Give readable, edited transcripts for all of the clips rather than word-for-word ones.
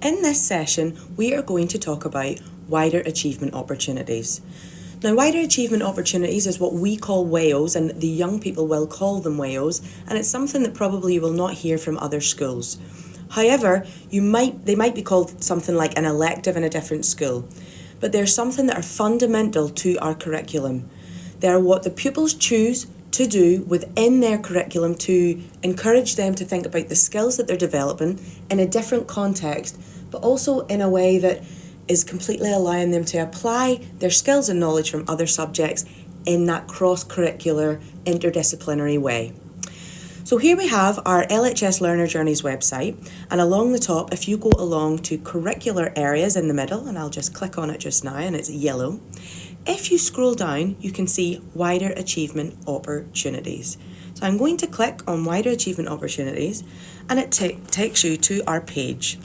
In this session, we are going to talk about wider achievement opportunities. Now, wider achievement opportunities is what we call WAOs, and the young people will call them WAOs, and it's something that probably you will not hear from other schools. However, they might be called something like an elective in a different school, but they're something that are fundamental to our curriculum. They're what the pupils choose to do within their curriculum to encourage them to think about the skills that they're developing in a different context, but also in a way that is completely allowing them to apply their skills and knowledge from other subjects in that cross-curricular, interdisciplinary way. So here we have our LHS Learner Journeys website, and along the top, if you go along to curricular areas in the middle, and I'll just click on it just now and it's yellow, if you scroll down, you can see wider achievement opportunities. So I'm going to click on wider achievement opportunities, and it takes you to our page.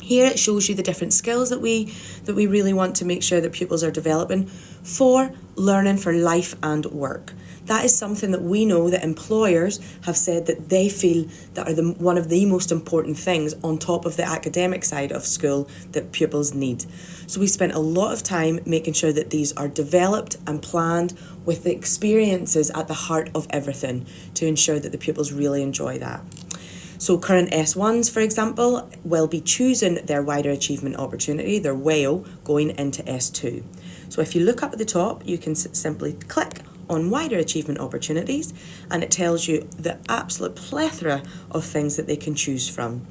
Here it shows you the different skills that we really want to make sure that pupils are developing for learning for life and work. That is something that we know that employers have said that they feel that are one of the most important things on top of the academic side of school that pupils need. So we spent a lot of time making sure that these are developed and planned with the experiences at the heart of everything to ensure that the pupils really enjoy that. So current S1s, for example, will be choosing their wider achievement opportunity, their WAO, going into S2. So if you look up at the top, you can simply click on wider achievement opportunities, and it tells you the absolute plethora of things that they can choose from.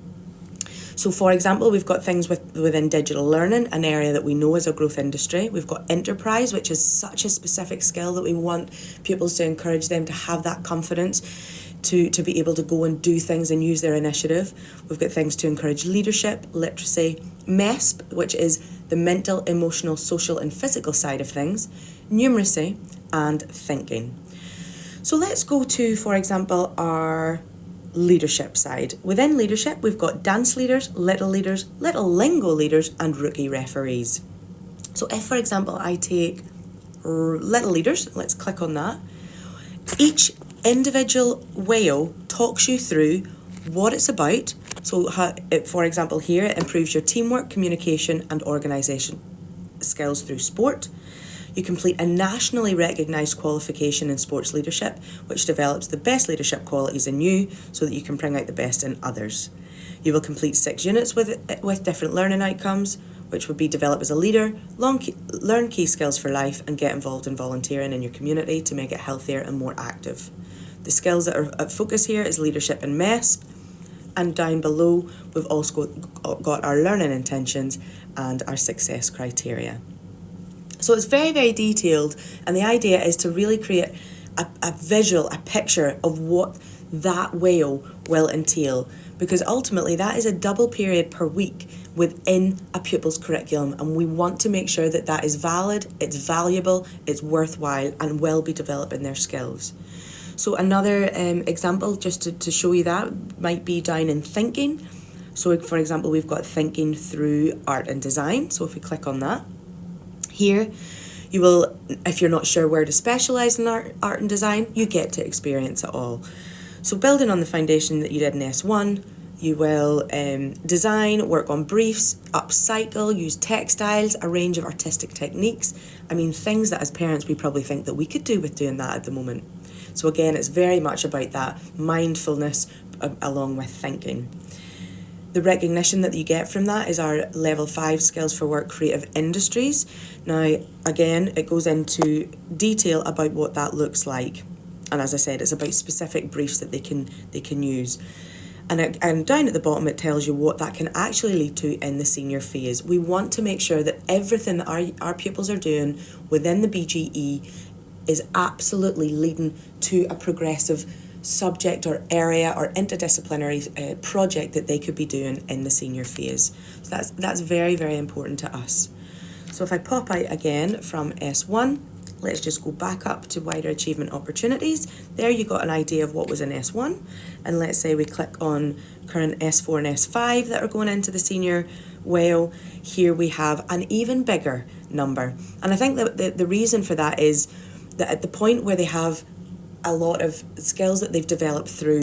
So for example, we've got things within digital learning, an area that we know is a growth industry. We've got enterprise, which is such a specific skill that we want pupils to encourage them to have that confidence to be able to go and do things and use their initiative. We've got things to encourage leadership, literacy, MESP, which is the mental, emotional, social and physical side of things, numeracy and thinking. So let's go to, for example, our leadership side. Within leadership, we've got dance leaders, little lingo leaders and rookie referees. So if, for example, I take little leaders, let's click on that. Each individual WAO talks you through what it's about. So for example, here it improves your teamwork, communication and organisation skills through sport. You complete a nationally recognised qualification in sports leadership, which develops the best leadership qualities in you so that you can bring out the best in others. You will complete 6 units with different learning outcomes, which would be develop as a leader, learn key skills for life and get involved in volunteering in your community to make it healthier and more active. The skills that are at focus here is leadership and MESP, and down below we've also got our learning intentions and our success criteria. So it's very, very detailed, and the idea is to really create a visual, a picture of what that WAO will entail, because ultimately that is a double period per week within a pupil's curriculum, and we want to make sure that that is valid, it's valuable, it's worthwhile and will be developing their skills. So another example just to show you that might be down in thinking. So for example, we've got thinking through art and design. So if we click on that, here you will, if you're not sure where to specialise in art and design, you get to experience it all. So building on the foundation that you did in S1, you will design, work on briefs, upcycle, use textiles, a range of artistic techniques. I mean, things that as parents we probably think that we could do with doing that at the moment. So again, it's very much about that mindfulness along with thinking. The recognition that you get from that is our level 5 skills for work creative industries. Now, again, it goes into detail about what that looks like. And as I said, it's about specific briefs that they can use. And down at the bottom, it tells you what that can actually lead to in the senior phase. We want to make sure that everything that our pupils are doing within the BGE is absolutely leading to a progressive subject or area or interdisciplinary project that they could be doing in the senior phase. So that's very, very important to us. So if I pop out again from S1, let's just go back up to wider achievement opportunities. There you got an idea of what was in S1. And let's say we click on current S4 and S5 that are going into the senior WAO. Here we have an even bigger number. And I think that the reason for that is that at the point where they have a lot of skills that they've developed through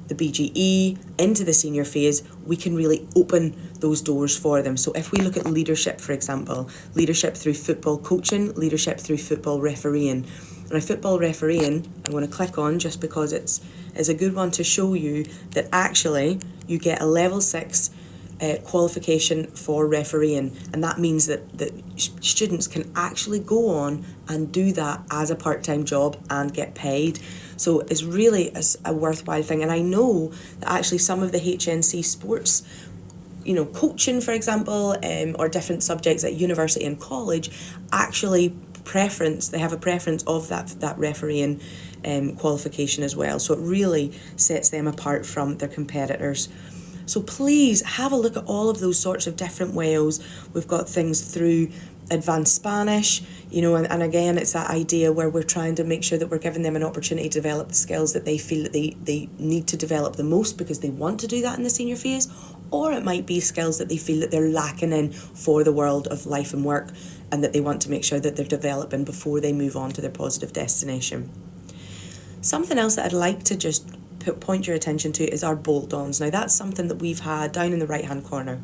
the BGE into the senior phase, we can really open those doors for them. So if we look at leadership, for example, leadership through football coaching, leadership through football refereeing. Now, football refereeing, I'm going to click on just because it's a good one to show you that actually you get a level 6 qualification for refereeing, and that means that students can actually go on and do that as a part-time job and get paid. So it's really a worthwhile thing. And I know that actually some of the HNC sports, coaching, for example, or different subjects at university and college, actually they have a preference of that refereeing qualification as well. So it really sets them apart from their competitors. So please have a look at all of those sorts of different WAOs. We've got things through advanced Spanish, and again, it's that idea where we're trying to make sure that we're giving them an opportunity to develop the skills that they feel that they need to develop the most because they want to do that in the senior phase, or it might be skills that they feel that they're lacking in for the world of life and work and that they want to make sure that they're developing before they move on to their positive destination. Something else that I'd like to just point your attention to is our bolt-ons. Now that's something that we've had down in the right hand corner.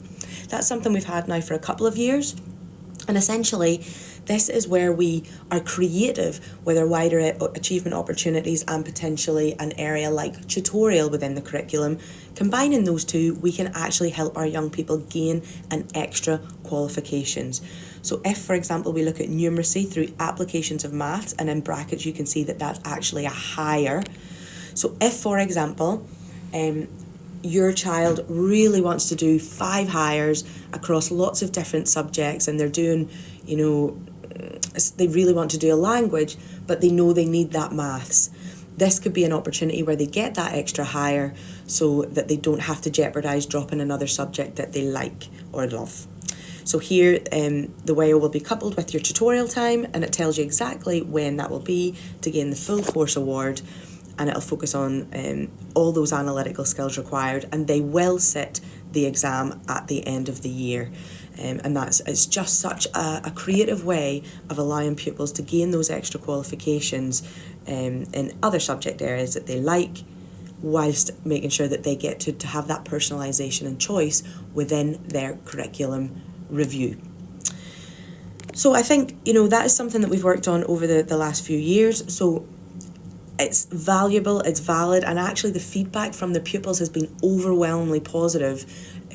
That's something we've had now for a couple of years, and essentially this is where we are creative with our wider achievement opportunities and potentially an area like tutorial within the curriculum. Combining those two, we can actually help our young people gain an extra qualifications. So if, for example, we look at numeracy through applications of maths, and in brackets you can see that that's actually a higher. So if, for example, your child really wants to do 5 hires across lots of different subjects, and they're doing, they really want to do a language, but they know they need that maths, this could be an opportunity where they get that extra hire so that they don't have to jeopardise dropping another subject that they like or love. So here, the WAO will be coupled with your tutorial time, and it tells you exactly when that will be to gain the full course award, and it'll focus on all those analytical skills required, and they will sit the exam at the end of the year. And it's just such a creative way of allowing pupils to gain those extra qualifications in other subject areas that they like, whilst making sure that they get to have that personalisation and choice within their curriculum review. So I think, that is something that we've worked on over the last few years. So it's valuable, it's valid, and actually the feedback from the pupils has been overwhelmingly positive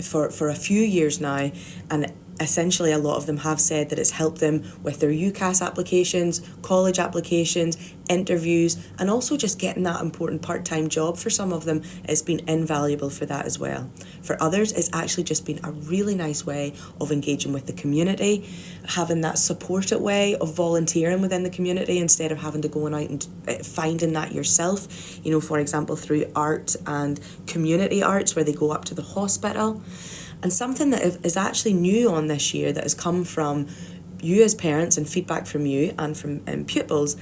for a few years now, and essentially a lot of them have said that it's helped them with their UCAS applications, college applications, interviews, and also just getting that important part-time job. For some of them, it's been invaluable for that as well. For others, it's actually just been a really nice way of engaging with the community, having that supported way of volunteering within the community instead of having to go out and finding that yourself, for example, through art and community arts where they go up to the hospital. And something that is actually new on this year that has come from you as parents and feedback from you and from pupils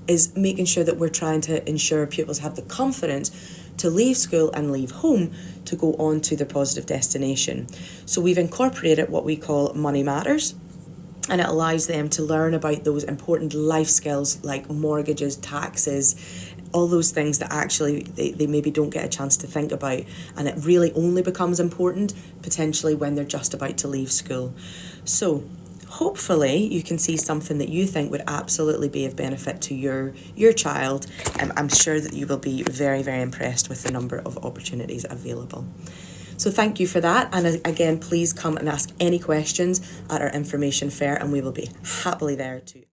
is making sure that we're trying to ensure pupils have the confidence to leave school and leave home to go on to their positive destination. So we've incorporated what we call Money Matters, and it allows them to learn about those important life skills like mortgages, taxes, all those things that actually they maybe don't get a chance to think about, and it really only becomes important potentially when they're just about to leave school. So hopefully you can see something that you think would absolutely be of benefit to your child. I'm sure that you will be very, very impressed with the number of opportunities available. So thank you for that, and again, please come and ask any questions at our information fair, and we will be happily there to